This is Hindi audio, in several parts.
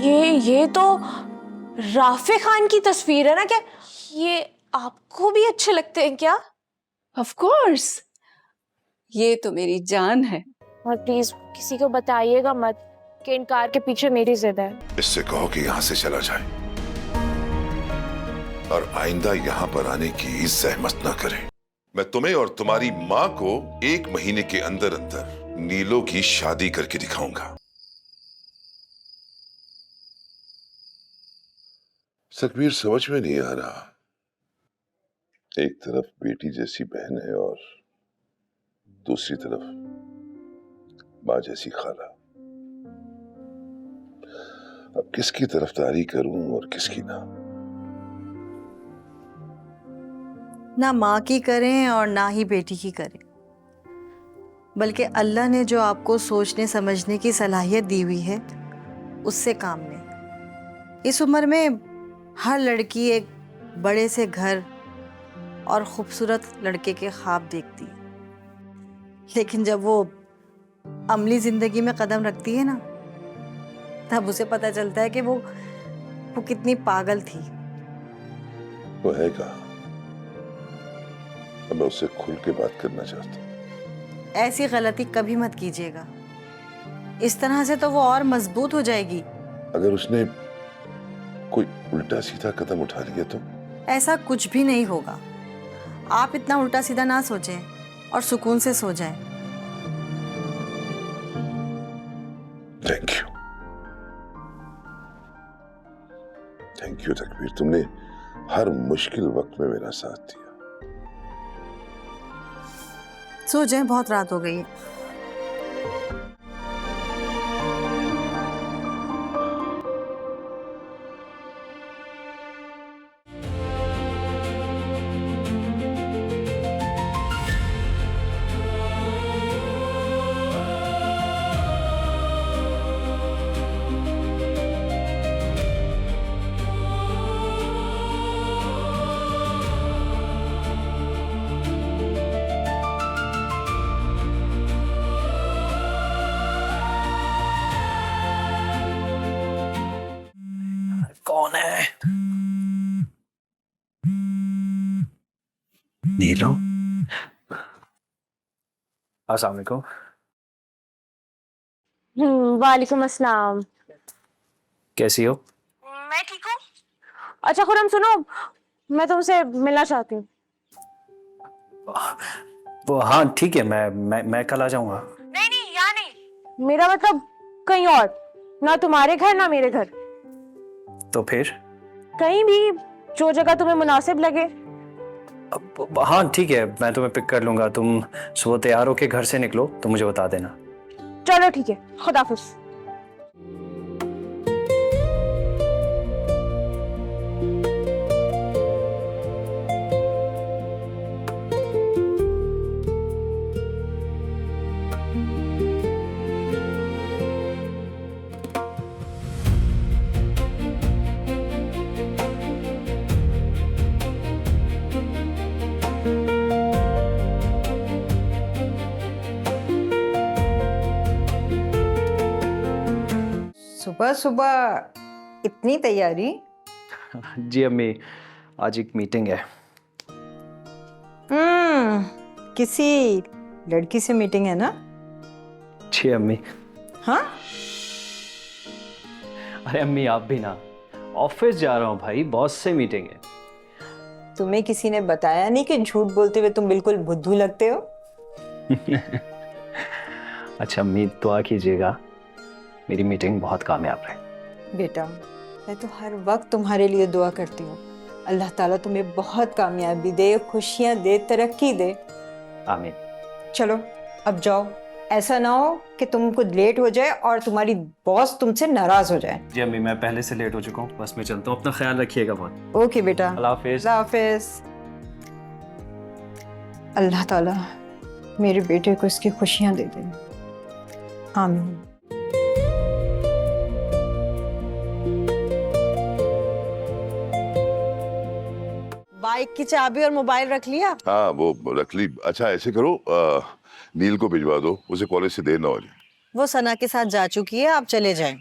ये तो राफे खान की तस्वीर है ना? क्या ये आपको भी अच्छे लगते हैं क्या? ऑफ कोर्स, ये तो मेरी जान है। और प्लीज किसी को बताइएगा मत कि इन कार के पीछे मेरी जिद है। इससे कहो कि यहाँ से चला जाए और आइंदा यहाँ पर आने की सहमत ना करे। मैं तुम्हें और तुम्हारी माँ को 1 महीने के अंदर अंदर नीलो की शादी करके दिखाऊंगा। सकबीर, समझ में नहीं आ रहा, एक तरफ बेटी जैसी बहन है और दूसरी तरफ माँ जैसी खाला। अब किसकी तरफदारी करूं और किसकी ना? ना माँ की करें और ना ही बेटी की करें, बल्कि अल्लाह ने जो आपको सोचने समझने की सलाहियत दी हुई है उससे काम लें। इस उम्र में हर लड़की एक बड़े से घर और खूबसूरत लड़के के ख्वाब देखती है, लेकिन जब वो अमली जिंदगी में कदम रखती है ना, तब उसे पता चलता है कि वो कितनी पागल थी। वो है कहाँ? अब मैं उससे खुल के बात करना चाहता हूँ। ऐसी गलती कभी मत कीजिएगा, इस तरह से तो वो और मजबूत हो जाएगी। अगर उसने कोई उल्टा सीधा कदम उठा लिया तो? ऐसा कुछ भी नहीं होगा, आप इतना उल्टा सीधा ना सोचें और सुकून से सो जाएं। थैंक यू, थैंक यू तकबीर, तुमने हर मुश्किल वक्त में मेरा साथ दिया। सो जाएं, बहुत रात हो गई है। कौन है? नीलो, अस्सलाम वालेकुम। वालेकुम अस्सलाम। कैसी हो? मैं ठीक हूँ। अच्छा खुरम सुनो, मैं तुमसे मिलना चाहती हूँ। वो हाँ ठीक है, मैं कल आ जाऊंगा। नहीं नहीं, यहाँ नहीं, मेरा मतलब कहीं और, ना तुम्हारे घर ना मेरे घर, तो फिर? कहीं भी जो जगह तुम्हें मुनासिब लगे। हाँ ठीक है, मैं तुम्हें पिक कर लूंगा। तुम सुबह तैयार होके घर से निकलो तो मुझे बता देना। चलो ठीक है, खुदाफिज। सुबह सुबह इतनी तैयारी? जी अम्मी, आज एक मीटिंग है। किसी लड़की से मीटिंग है ना? जी अम्मी। हाँ? अरे अम्मी आप भी ना, ऑफिस जा रहा हूँ भाई, बॉस से मीटिंग है। तुम्हें किसी ने बताया नहीं कि झूठ बोलते हुए तुम बिल्कुल बुद्धू लगते हो? अच्छा अम्मी, दुआ कीजिएगा मेरी मीटिंग बहुत कामयाब रहे। बेटा, मैं तो हर वक्त तुम्हारे लिए दुआ करती हूँ। अल्लाह ताला तुम्हें बहुत कामयाबी दे, खुशियाँ दे, तरक्की दे। आमीन। चलो अब जाओ, ऐसा ना हो कि तुमको लेट हो जाए और तुम्हारी बॉस तुमसे नाराज हो जाए। जी अम्मी, मैं पहले से लेट हो चुका हूँ, बस मैं चलता हूँ। अपना ख्याल रखिएगा बहुत। ओके बेटा, अल्लाह हाफिज। अल्लाह हाफिज। अल्लाह ताला मेरे बेटे को इसकी खुशियाँ दे दे, आमीन। बाइक की चाबी और मोबाइल रख लिया? हाँ वो रख ली। अच्छा ऐसे करो, नील को भिजवा दो, उसे कॉलेज से देर ना हो जाए। वो सना के साथ जा चुकी है, आप चले जाएं।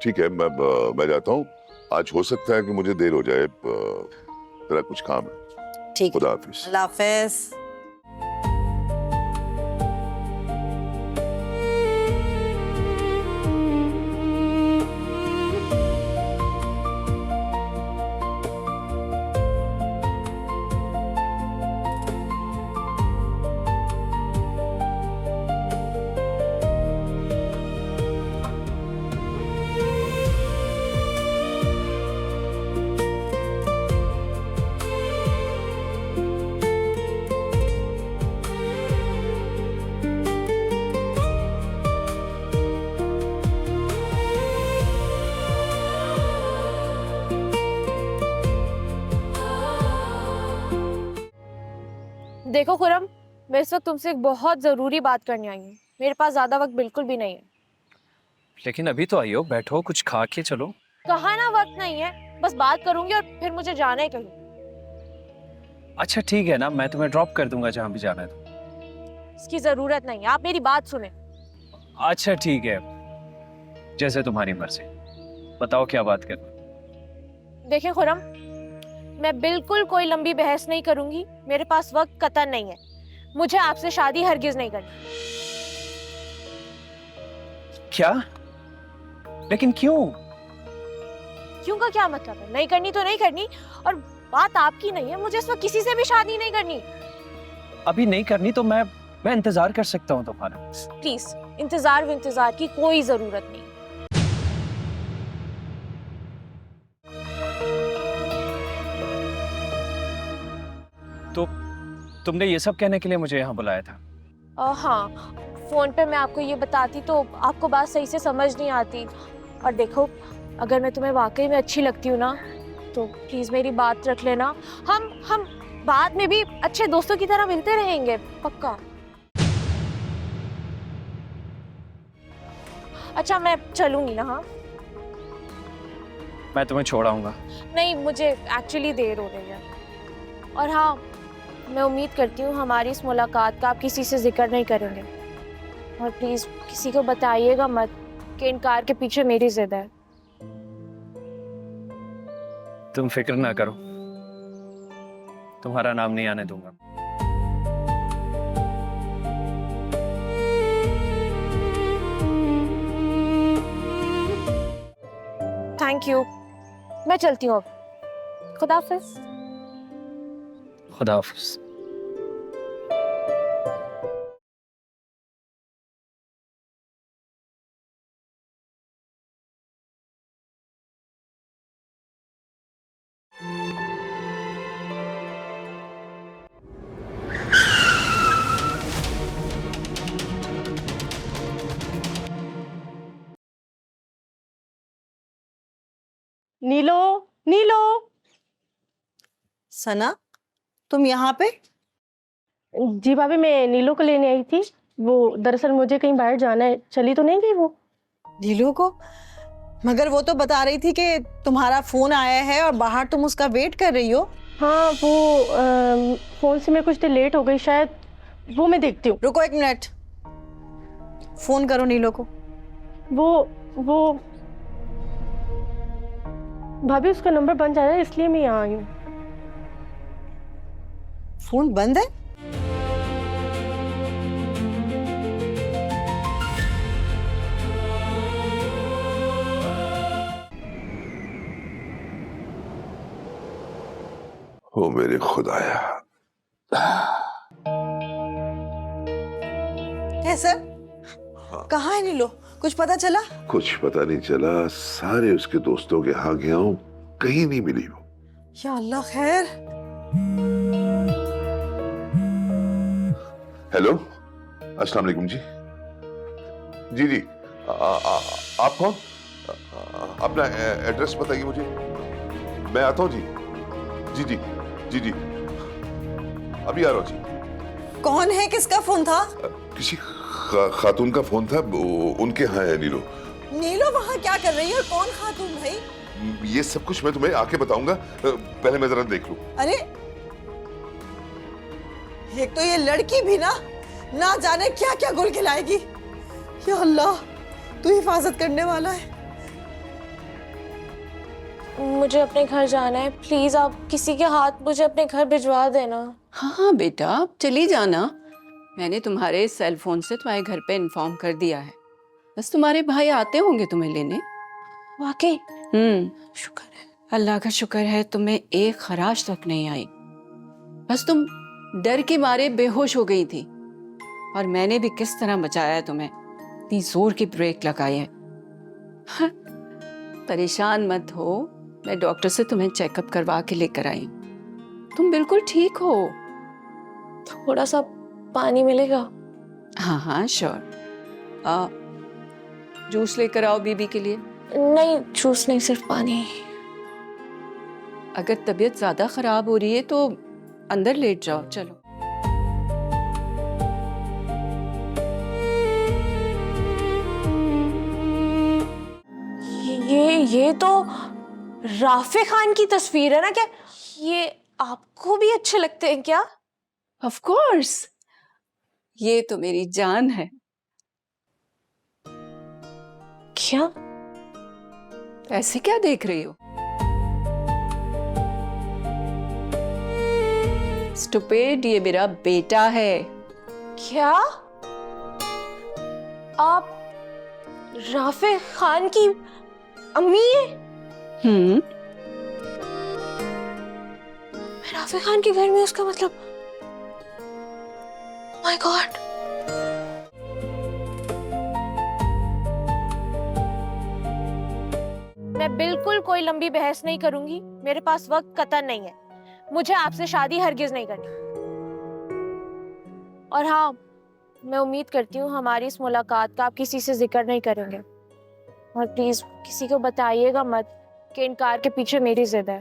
ठीक है, मैं जाता हूँ। आज हो सकता है कि मुझे देर हो जाए, तेरा कुछ काम है। ठीक है, खुदा हाफिज। अल्लाह हाफिज। देखो खुरम, मैं इस वक्त तुमसे एक बहुत जरूरी बात करने आई हूँ। मेरे पास ज्यादा वक्त बिल्कुल भी नहीं है। लेकिन अभी तो आई हो, बैठो कुछ खा के चलो। कहा ना वक्त नहीं है, बस बात करूंगी और फिर मुझे जाना है कहीं। अच्छा ठीक है ना, मैं तुम्हें ड्रॉप कर दूंगा जहाँ भी जाना है तो। इसकी जरूरत नहीं है, आप मेरी बात सुने। अच्छा ठीक है, जैसे तुम्हारी मर्जी। बताओ क्या बात करनी। देखिए खुरम, मैं बिल्कुल कोई लंबी बहस नहीं करूंगी। मेरे पास वक्त कतई नहीं है। मुझे आपसे शादी हरगिज नहीं करनी। क्या? लेकिन क्यों? क्यों का क्या मतलब है? नहीं करनी तो नहीं करनी, और बात आपकी नहीं है। मुझे इस वक्त किसी से भी शादी नहीं करनी। अभी नहीं करनी तो मैं इंतजार कर सकता हूँ तुम्हारा। प्लीज, इंतजार की कोई जरूरत नहीं। तो तुमने ये सब कहने के लिए मुझे यहाँ बुलाया था? हाँ, फोन पे मैं आपको ये बताती तो आपको बात सही से समझ नहीं आती। और देखो, अगर मैं तुम्हें वाकई में अच्छी लगती हूँ ना, तो प्लीज मेरी बात रख लेना। हम बाद में भी अच्छे दोस्तों की तरह मिलते रहेंगे, पक्का। अच्छा, मैं चलूंगी ना? हाँ, मैं तुम्हें छोड़ आऊंगा। नहीं, मुझे एक्चुअली देर हो रही है। और हाँ, मैं उम्मीद करती हूँ हमारी इस मुलाकात का आप किसी से जिक्र नहीं करेंगे। और प्लीज किसी को बताइएगा मत कि इनकार के पीछे मेरी जिद है। तुम फिक्र ना करो, तुम्हारा नाम नहीं आने दूंगा। थैंक यू, मैं चलती हूँ अब। खुदा हाफिज। खुदा हाफिज। नीलो, नीलो। सना, तुम यहाँ पे? जी भाभी, मैं नीलो को लेने आई थी। वो दरअसल मुझे कहीं बाहर जाना है। चली तो नहीं गई वो? नीलू को? मगर वो तो बता रही थी कि तुम्हारा फोन आया है और बाहर तुम उसका वेट कर रही हो। हाँ, वो फोन से मैं कुछ देर लेट हो गई शायद। वो मैं देखती हूँ। रुको एक मिनट, फोन करो नीलो को। वो भाभी, उसका नंबर बंद आ रहा है, इसलिए मैं यहाँ आई हूँ। फोन बंद है? ओ मेरे खुदाया। है सर? कहाँ है नीलो? कुछ पता चला? कुछ पता नहीं चला, सारे उसके दोस्तों के यहाँ गया हूँ, कहीं नहीं मिली वो। या अल्लाह, खैर। हेलो, अस्सलाम वालेकुम जी। जी जी, आप कौन? अपना एड्रेस बताइए मुझे, मैं आता हूँ जी। जी जी जी जी, अभी आ रहा हूँ जी। कौन है? किसका फोन था? किसी खातून का फोन था, उनके यहाँ है नीलो। नीलो वहाँ क्या कर रही है? कौन खातून भाई? ये सब कुछ मैं तुम्हें आके बताऊंगा, पहले मैं जरा देख लूं। अरे, एक तो ये लड़की भी ना जाने क्या क्या गुल खिलाएगी। या अल्लाह, तू हिफाजत करने वाला है। मुझे अपने घर जाना है। प्लीज आप किसी के हाथ मुझे अपने घर भिजवा देना। हाँ हाँ बेटा, आप चली जाना। मैंने तुम्हारे सेल फोन से तुम्हारे घर पे इन्फॉर्म कर दिया है। बस तुम्हारे भाई आते होंगे तुम्हें लेने। वाकई? शुक्र है, अल्लाह का शुक्र है तुम्हें एक खराश तक नहीं आई। बस तुम डर के मारे बेहोश हो गई थी और मैंने भी किस तरह बचाया है तुम्हें। इतनी जोर की ब्रेक लगाई है। हाँ, परेशान मत हो, मैं डॉक्टर से तुम्हें चेकअप करवा के लेकर आई हूं। तुम बिल्कुल ठीक हो। थोड़ा सा पानी मिलेगा? हाँ हाँ श्योर। जूस लेकर आओ बीबी के लिए। नहीं, जूस नहीं, सिर्फ पानी। अगर तबीयत ज्यादा खराब हो रही है तो अंदर लेट जाओ। चलो। ये तो राफे खान की तस्वीर है ना? क्या ये आपको भी अच्छे लगते हैं क्या? ऑफ कोर्स, ये तो मेरी जान है। क्या? ऐसे क्या देख रही हो? स्टूपिड, ये मेरा बेटा है। क्या आप राफे खान की अम्मी है? हम्म। मैं राफे खान के घर में, उसका मतलब माय गॉड। मैं बिल्कुल कोई लंबी बहस नहीं करूंगी। मेरे पास वक्त कतई नहीं है। मुझे आपसे शादी हरगिज नहीं करनी। और हाँ, मैं उम्मीद करती हूँ हमारी इस मुलाकात का आप किसी से जिक्र नहीं करेंगे। और प्लीज किसी को बताइएगा मत कि इनकार के पीछे मेरी जिद है।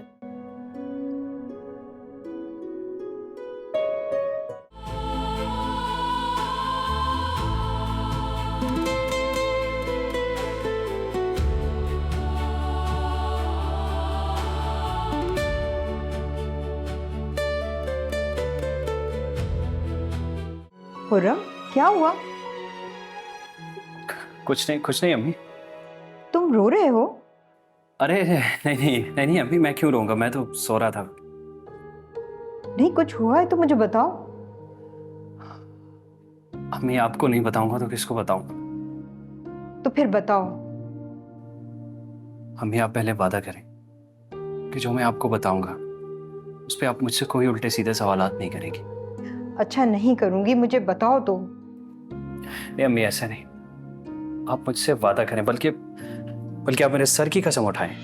खुर्रम, क्या हुआ? कुछ नहीं अम्मी। तुम रो रहे हो? अरे नहीं अम्मी, मैं क्यों रोऊंगा? मैं तो सो रहा था। नहीं, कुछ हुआ है तो मुझे बताओ। अम्मी, आपको नहीं बताऊंगा तो किसको बताऊं? तो फिर बताओ। अम्मी, आप पहले वादा करें कि जो मैं आपको बताऊंगा उस पर आप मुझसे कोई उल्टे सीधे सवालात नहीं करेंगी। अच्छा, नहीं करूंगी, मुझे बताओ तो। नहीं अम्मी, ऐसा नहीं। आप मुझसे वादा करें, बल्कि आप मेरे सर की कसम उठाएं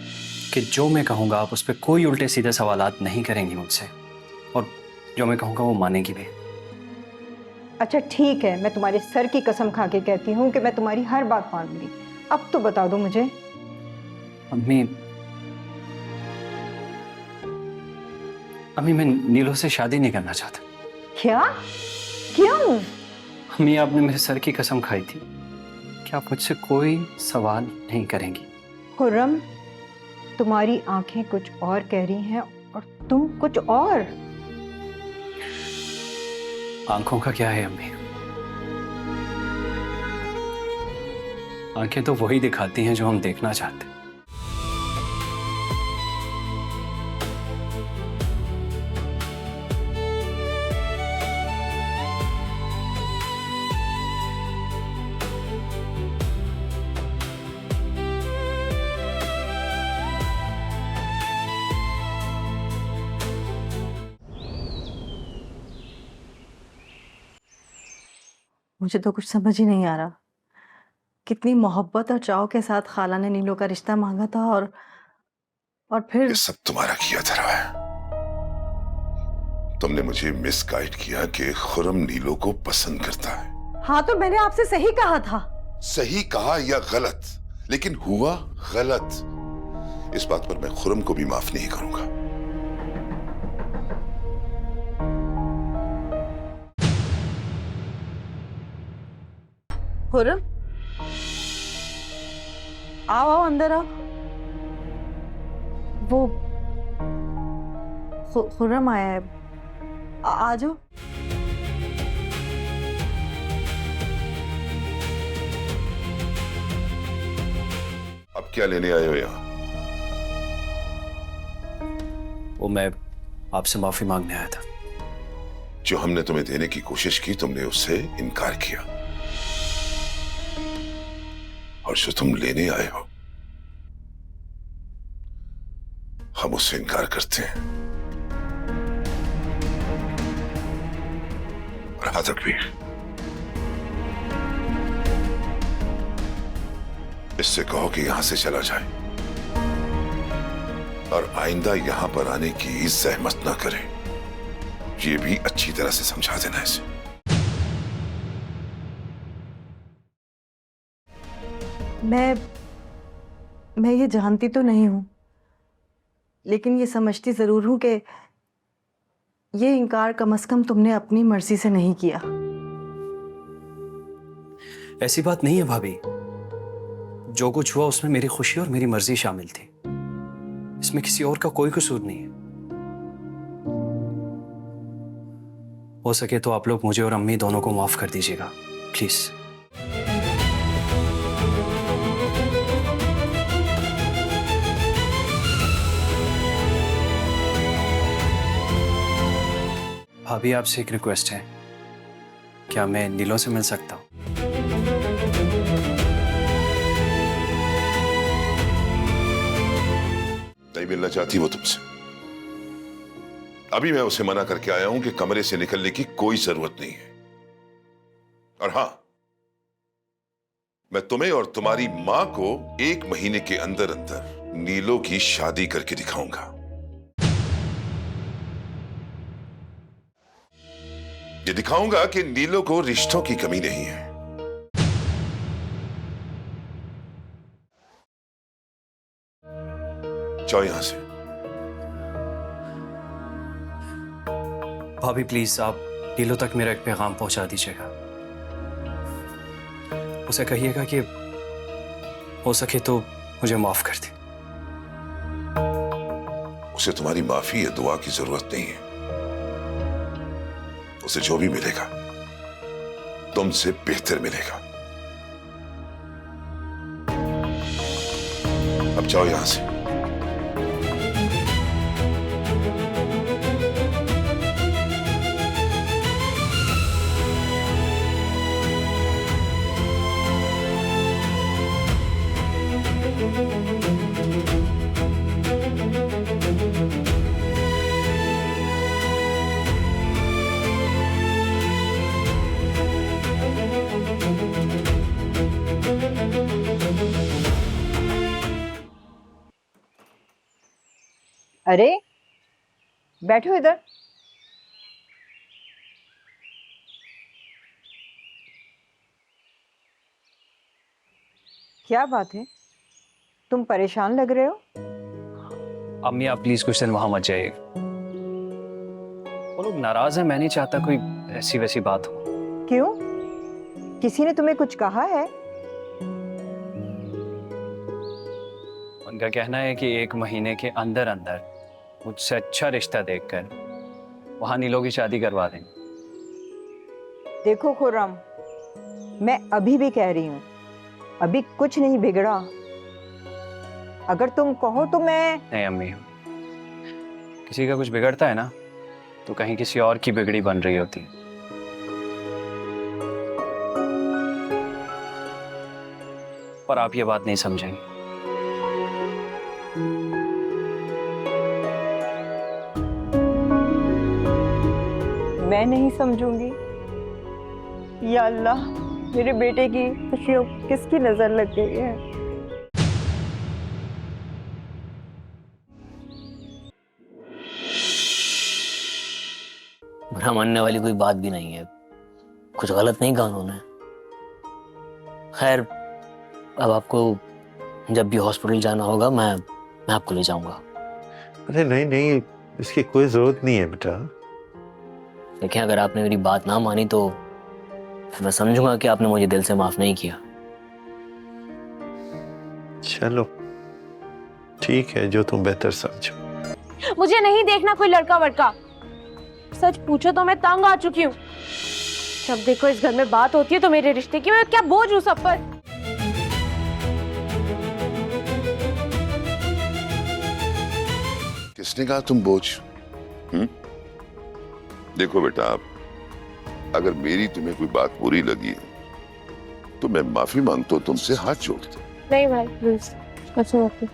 कि जो मैं कहूंगा आप उस पर कोई उल्टे सीधे सवालात नहीं करेंगी मुझसे, और जो मैं कहूंगा वो मानेगी भी। अच्छा ठीक है, मैं तुम्हारे सर की कसम खा के कहती हूँ कि मैं तुम्हारी हर बात मानूंगी। अब तो बता दो मुझे। अम्मी, मैं नीलो से शादी नहीं करना चाहता। क्या? क्यों? अम्मी, आपने मेरे सर की कसम खाई थी कि आप मुझसे कोई सवाल नहीं करेंगी। खुर्रम, तुम्हारी आंखें कुछ और कह रही हैं और तुम कुछ और। आंखों का क्या है अम्मी? आंखें तो वही दिखाती हैं जो हम देखना चाहते हैं। मुझे तो कुछ समझ ही नहीं आ रहा। कितनी मोहब्बत और चाव के साथ खाला ने नीलो का रिश्ता मांगा था और फिर ये सब तुम्हारा किया धरा है। तुमने मुझे मिसगाइड किया कि खुर्रम नीलो को पसंद करता है। हाँ, तो मैंने आपसे सही कहा था। सही कहा या गलत, लेकिन हुआ गलत। इस बात पर मैं खुर्रम को भी माफ नहीं करूंगा। खुर्रम, आओ अंदर आओ। वो खुर्रम आया है, आ जाओ। अब क्या लेने आए हो यहाँ? वो मैं आपसे माफी मांगने आया था। जो हमने तुम्हें देने की कोशिश की तुमने उससे इनकार किया, और जो तुम लेने आए हो हम उससे इनकार करते हैं। और हाँ तकबीर, इससे कहो कि यहां से चला जाए और आइंदा यहां पर आने की जहमत ना करे। ये भी अच्छी तरह से समझा देना इसे। मैं ये जानती तो नहीं हूं, लेकिन ये समझती जरूर हूं कि ये इनकार कम से कम तुमने अपनी मर्जी से नहीं किया। ऐसी बात नहीं है भाभी, जो कुछ हुआ उसमें मेरी खुशी और मेरी मर्जी शामिल थी। इसमें किसी और का कोई कसूर नहीं है। हो सके तो आप लोग मुझे और अम्मी दोनों को माफ कर दीजिएगा प्लीज। भाभी आपसे एक रिक्वेस्ट है, क्या मैं नीलो से मिल सकता हूँ? नहीं मिलना चाहती वो तुमसे। अभी मैं उसे मना करके आया हूं कि कमरे से निकलने की कोई जरूरत नहीं है। और हां, मैं तुम्हें और तुम्हारी मां को 1 महीने के अंदर अंदर नीलो की शादी करके दिखाऊंगा। ये दिखाऊंगा कि नीलो को रिश्तों की कमी नहीं है। जाओ यहां से। भाभी प्लीज आप नीलो तक मेरा एक पैगाम पहुंचा दीजिएगा। उसे कहिएगा कि हो सके तो मुझे माफ कर दे। उसे तुम्हारी माफी या दुआ की जरूरत नहीं है। उसे जो भी मिलेगा तुमसे बेहतर मिलेगा। अब जाओ यहां से। अरे बैठो इधर। क्या बात है, तुम परेशान लग रहे हो? अम्मी आप प्लीज कुछ दिन वहां मत जाइए। वो लोग नाराज हैं, मैं नहीं चाहता कोई ऐसी वैसी बात हो। क्यों, किसी ने तुम्हें कुछ कहा है? उनका कहना है कि 1 महीने के अंदर अंदर मुझसे अच्छा रिश्ता देखकर वहां नीलो की शादी करवा दें। देखो खुर्रम, मैं अभी भी कह रही हूँ, अभी कुछ नहीं बिगड़ा। अगर तुम कहो तो मैं। नहीं अम्मी, किसी का कुछ बिगड़ता है ना तो कहीं किसी और की बिगड़ी बन रही होती है। पर आप ये बात नहीं समझेंगे। मैं नहीं समझूंगी? या अल्लाह, मेरे बेटे की खुशियों किसकी नजर लग गई है? बुरा मानने वाली कोई बात भी नहीं है, कुछ गलत नहीं कहा उन्होंने। खैर, अब आपको जब भी हॉस्पिटल जाना होगा मैं आपको ले जाऊंगा। अरे नहीं नहीं, इसकी कोई जरूरत नहीं है बेटा। देखिए, अगर आपने मेरी बात ना मानी तो मैं समझूंगा कि आपने मुझे दिल से माफ नहीं किया। चलो ठीक है, जो तुम बेहतर समझो। मुझे नहीं देखना कोई लड़का वड़का। सच पूछो तो मैं तंग आ चुकी हूँ। जब देखो इस घर में बात होती है तो मेरे रिश्ते की, मैं क्या बोझ हूँ सब पर। किसने कहा तुम बोझ? देखो बेटा, अगर मेरी तुम्हें कोई बात बुरी लगी है तो मैं माफी मांगता हूं तुमसे, हाथ जोड़ता हूं। नहीं भाई प्लीज, कसम आपकी।